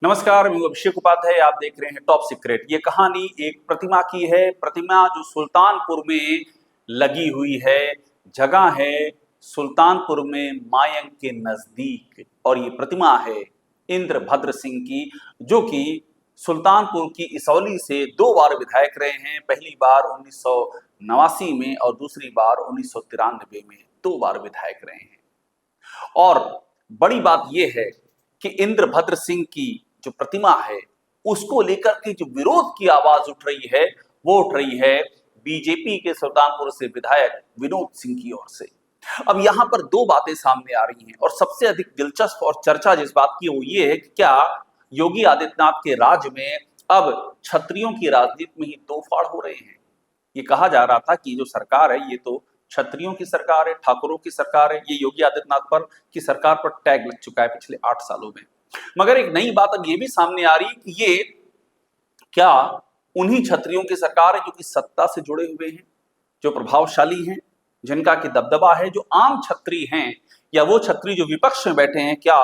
नमस्कार, मैं हूं अभिषेक उपाध्याय। आप देख रहे हैं टॉप सीक्रेट। ये कहानी एक प्रतिमा की है। प्रतिमा जो सुल्तानपुर में लगी हुई है। जगह है सुल्तानपुर में मायंग के नजदीक, और ये प्रतिमा है इंद्रभद्र सिंह की, जो कि सुल्तानपुर की इसौली से 2 बार विधायक रहे हैं। पहली बार 1989 में और दूसरी बार 1993 में 2 बार विधायक रहे हैं। और बड़ी बात यह है कि इंद्रभद्र सिंह की जो प्रतिमा है, उसको लेकर के जो विरोध की आवाज उठ रही है, वो उठ रही है बीजेपी के सुल्तानपुर से विधायक विनोद सिंह की ओर से। अब यहां पर 2 बातें सामने आ रही हैं, और सबसे अधिक दिलचस्प और चर्चा जिस बात की वो ये है कि क्या योगी आदित्यनाथ के राज में अब क्षत्रियों की राजनीति में ही 2 फाड़ हो रहे हैं। ये कहा जा रहा था कि जो सरकार है ये तो क्षत्रियों की सरकार है, ठाकुरों की सरकार है। ये योगी आदित्यनाथ पर की सरकार पर टैग लग चुका है पिछले 8 सालों में। मगर एक नई बात अब ये भी सामने आ रही है कि ये क्या उन्हीं क्षत्रियों की सरकार है जो कि सत्ता से जुड़े हुए हैं, जो प्रभावशाली हैं, जिनका कि दबदबा है। जो आम छत्री हैं या वो छत्री जो विपक्ष में बैठे हैं, क्या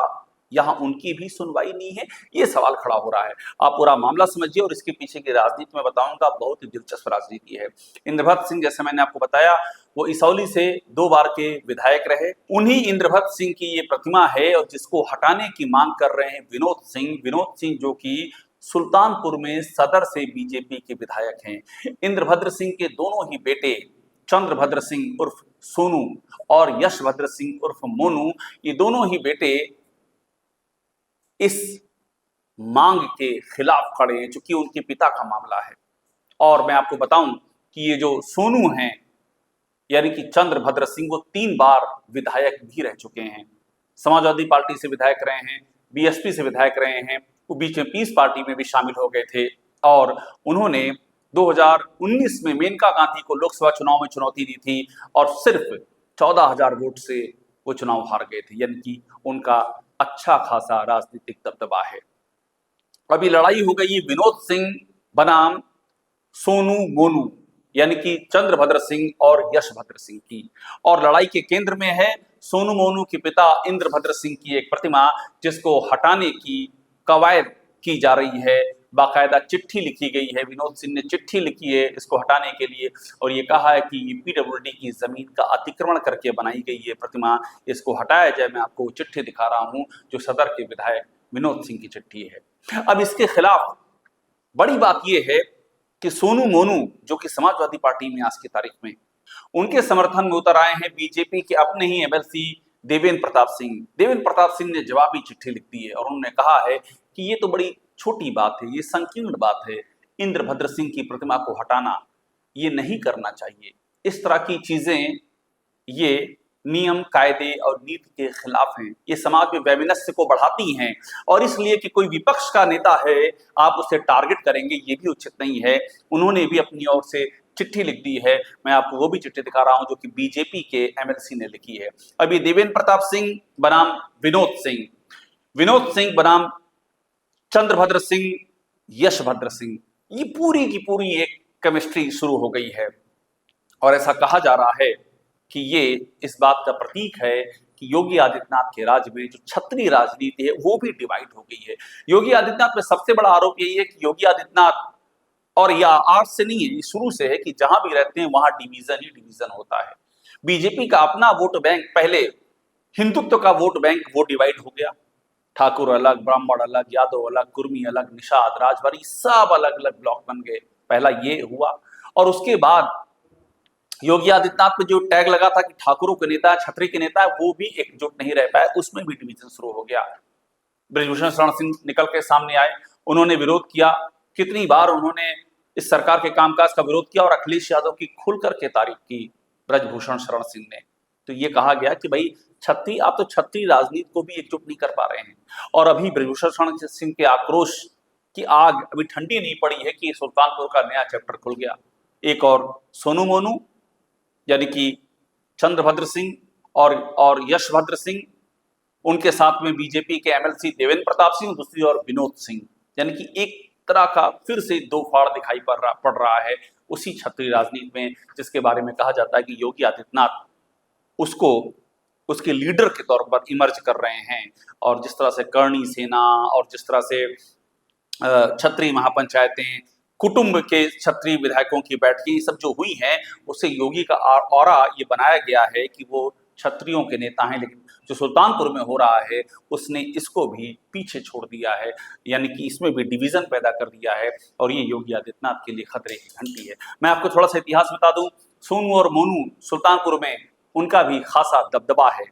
यहां उनकी भी सुनवाई नहीं है? ये सवाल खड़ा हो रहा है। आप पूरा मामला समझिए और इसके पीछे की राजनीति में बताऊंगा। बहुत ही दिलचस्प राजनीति है। इंद्रभद्र सिंह, जैसे मैंने आपको बताया, वो इसौली से 2 बार के विधायक रहे। उन्हीं इंद्रभद्र सिंह की ये प्रतिमा है, और जिसको हटाने की मांग कर रहे हैं विनोद सिंह जो कि सुल्तानपुर में सदर से बीजेपी के विधायक हैं। इंद्रभद्र सिंह के दोनों ही बेटे चंद्रभद्र सिंह उर्फ सोनू और यशभद्र सिंह उर्फ मोनू, ये दोनों ही बेटे इस मांग के खिलाफ खड़े हैं, चूंकि उनके पिता का मामला है। और मैं आपको बताऊं कि ये जो सोनू हैं, यानी कि चंद्रभद्र सिंह, वो 3 बार विधायक भी रह चुके हैं। समाजवादी पार्टी से विधायक रहे हैं, बीएसपी से विधायक रहे हैं, वो बीच में पीस पार्टी में भी शामिल हो गए थे। और उन्होंने 2019 में मेनका गांधी को लोकसभा चुनाव में चुनौती दी थी, और सिर्फ 14,000 वोट से वो चुनाव हार गए थे। यानी कि उनका अच्छा खासा राजनीतिक दबदबा है। अभी लड़ाई हो गई विनोद सिंह बनाम सोनू मोनू, यानी कि चंद्रभद्र सिंह और यशभद्र सिंह की। और लड़ाई के केंद्र में है सोनू मोनू के पिता इंद्रभद्र सिंह की एक प्रतिमा, जिसको हटाने की कवायद की जा रही है। बाकायदा चिट्ठी लिखी गई है, विनोद सिंह ने चिट्ठी लिखी है इसको हटाने के लिए, और ये कहा है कि पीडब्ल्यूडी की जमीन का अतिक्रमण करके बनाई गई है प्रतिमा, इसको हटाया जाए। मैं आपको चिट्ठी दिखा रहा हूं, जो सदर के विधायक विनोद सिंह की चिट्ठी है। अब इसके खिलाफ बड़ी बात यह है कि सोनू मोनू, जो कि समाजवादी पार्टी में आज की तारीख में, उनके समर्थन में उतर आए हैं बीजेपी के अपने ही एमएलसी देवेंद्र प्रताप सिंह। देवेंद्र प्रताप सिंह ने जवाबी चिट्ठी लिख दी है, और उन्होंने कहा है कि ये तो बड़ी छोटी बात है, ये संकीर्ण बात है। इंद्रभद्र सिंह की प्रतिमा को हटाना ये नहीं करना चाहिए। इस तरह की चीजें ये नियम, कायदे और नीति के खिलाफ हैं। ये समाज में वैमनस्य को बढ़ाती हैं, और इसलिए कि कोई विपक्ष का नेता है, आप उसे टारगेट करेंगे, ये भी उचित नहीं है। उन्होंने भी अपनी ओर से चिट्ठी लिख दी है। मैं आपको वो भी चिट्ठी दिखा रहा हूं, जो कि बीजेपी के एमएलसी ने लिखी है। अभी देवेंद्र प्रताप सिंह बनाम विनोद सिंह बनाम चंद्रभद्र सिंह, यशभद्र सिंह, ये पूरी की पूरी एक केमिस्ट्री शुरू हो गई है। और ऐसा कहा जा रहा है कि ये इस बात का प्रतीक है कि योगी आदित्यनाथ के राज्य में जो क्षत्रिय राजनीति है वो भी डिवाइड हो गई है। योगी आदित्यनाथ में सबसे बड़ा आरोप यही है कि योगी आदित्यनाथ, और यह आज से नहीं है, ये शुरू से है कि जहां भी रहते हैं वहां डिवीजन ही डिवीजन होता है। बीजेपी का अपना वोट बैंक, पहले हिंदुत्व का वोट बैंक वो डिवाइड हो गया। ठाकुर अलग, ब्राह्मण अलग, यादव अलग, कुर्मी अलग, निषाद, राजभरी, सब अलग अलग ब्लॉक बन गए। पहला ये हुआ, और उसके बाद योगी आदित्यनाथ पे जो टैग लगा था कि ठाकुरों के नेता, छत्री के नेता, वो भी एकजुट नहीं रह पाए, उसमें भी डिवीजन शुरू हो गया। बृजभूषण शरण सिंह निकल के सामने आए, उन्होंने विरोध किया। कितनी बार उन्होंने इस सरकार के कामकाज का विरोध किया, और अखिलेश यादव की खुल करके तारीफ की बृजभूषण शरण सिंह ने। तो ये कहा गया कि भाई छत्री, आप तो छत्री राजनीति को भी एकजुट नहीं कर पा रहे हैं। और अभी बृजभूषण शरण सिंह के आक्रोश की आग अभी ठंडी नहीं पड़ी है कि सुल्तानपुर का नया चैप्टर खुल गया। एक और सोनू मोनू, यानी कि चंद्रभद्र सिंह और यशभद्र सिंह, उनके साथ में बीजेपी के एमएलसी देवेंद्र प्रताप सिंह, दूसरी ओर विनोद सिंह, यानी कि एक तरह का फिर से 2 फाड़ दिखाई पड़ रहा है उसी क्षत्रिय राजनीति में, जिसके बारे में कहा जाता है कि योगी आदित्यनाथ उसको उसके लीडर के तौर पर इमर्ज कर रहे हैं। और जिस तरह से करणी सेना और जिस तरह से क्षत्रिय महापंचायतें, कुटुंब के क्षत्रिय विधायकों की बैठकें, ये सब जो हुई हैं, उससे योगी का ऑरा ये बनाया गया है कि वो क्षत्रियों के नेता हैं। लेकिन जो सुल्तानपुर में हो रहा है, उसने इसको भी पीछे छोड़ दिया है, यानी कि इसमें भी डिवीजन पैदा कर दिया है, और ये योगी आदित्यनाथ के लिए खतरे की घंटी है। मैं आपको थोड़ा सा इतिहास बता दूं, सोनू और मोनू सुल्तानपुर में उनका भी खासा दबदबा है।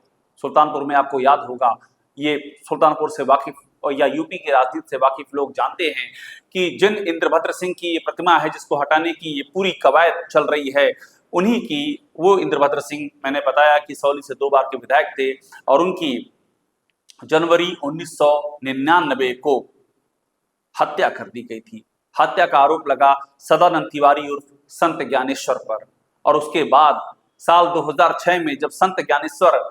सुल्तानपुर में आपको याद होगा, ये सुल्तानपुर से वाकिफ और या यूपी की राजनीति से वाकिफ लोग जानते हैं कि जिन इंद्रभद्र सिंह की ये प्रतिमा है, जिसको हटाने की ये पूरी कवायद चल रही है, उन्हीं की, वो इंद्रभद्र सिंह, मैंने बताया कि सौली से 2 बार के विधायक थे, और उनकी जनवरी 1999 को हत्या कर दी गई थी। हत्या का आरोप लगा सदानंद तिवारी उर्फ संत ज्ञानेश्वर पर। और उसके बाद साल 2006 में जब संत ज्ञानेश्वर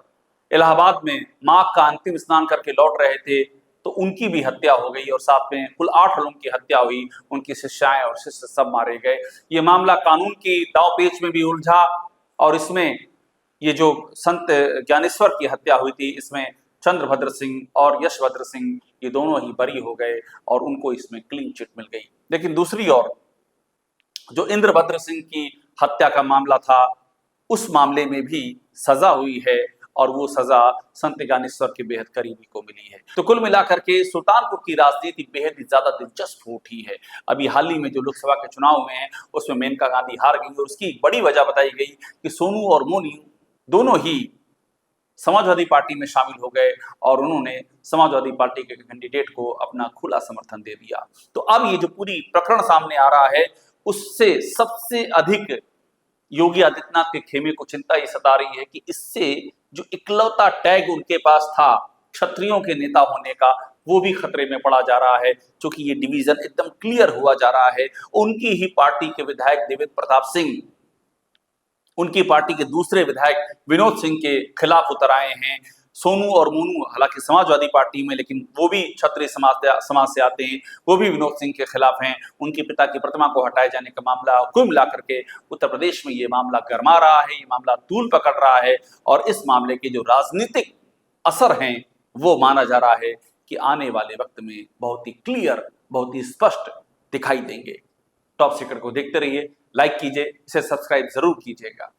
इलाहाबाद में मां का अंतिम स्नान करके लौट रहे थे, तो उनकी भी हत्या हो गई, और साथ में कुल 8 लोगों की हत्या हुई, उनकी शिष्याएं और शिष्य सब मारे गए। ये मामला कानून की दांवपेच में भी उलझा, और इसमें ये जो संत ज्ञानेश्वर की हत्या हुई थी, इसमें चंद्रभद्र सिंह और यशभद्र सिंह ये दोनों ही बरी हो गए, और उनको इसमें क्लीन चिट मिल गई। लेकिन दूसरी ओर जो इंद्रभद्र सिंह की हत्या का मामला था, उस मामले में भी सजा हुई है, और वो सजा संत ज्ञानेश्वर के बेहद करीबी को मिली है। तो कुल मिलाकर के सुल्तानपुर की राजनीति बेहद ही ज्यादा दिलचस्प हो उठी है। अभी हाल ही में जो लोकसभा के चुनाव हुए हैं, उसमें मेनका गांधी हार गई, और उसकी बड़ी वजह बताई गई कि सोनू और मोनू दोनों ही समाजवादी पार्टी में शामिल हो गए, और उन्होंने समाजवादी पार्टी के कैंडिडेट को अपना खुला समर्थन दे दिया। तो अब ये जो पूरी प्रकरण सामने आ रहा है, उससे सबसे अधिक योगी आदित्यनाथ के खेमे को चिंता ये सता रही है कि इससे जो इकलौता टैग उनके पास था क्षत्रियों के नेता होने का, वो भी खतरे में पड़ा जा रहा है, क्योंकि ये डिवीजन एकदम क्लियर हुआ जा रहा है। उनकी ही पार्टी के विधायक देवेंद्र प्रताप सिंह उनकी पार्टी के दूसरे विधायक विनोद सिंह के खिलाफ उतर आए हैं। सोनू और मोनू हालांकि समाजवादी पार्टी में, लेकिन वो भी क्षत्रिय समाज से आते हैं, वो भी विनोद सिंह के खिलाफ हैं। उनके पिता की प्रतिमा को हटाए जाने का मामला, कुल मिलाकर के उत्तर प्रदेश में ये मामला गर्मा रहा है, ये मामला तूल पकड़ रहा है, और इस मामले के जो राजनीतिक असर हैं, वो माना जा रहा है कि आने वाले वक्त में बहुत ही क्लियर, बहुत ही स्पष्ट दिखाई देंगे। टॉप सीक्रेट को देखते रहिए, लाइक कीजिए, इसे सब्सक्राइब जरूर कीजिएगा।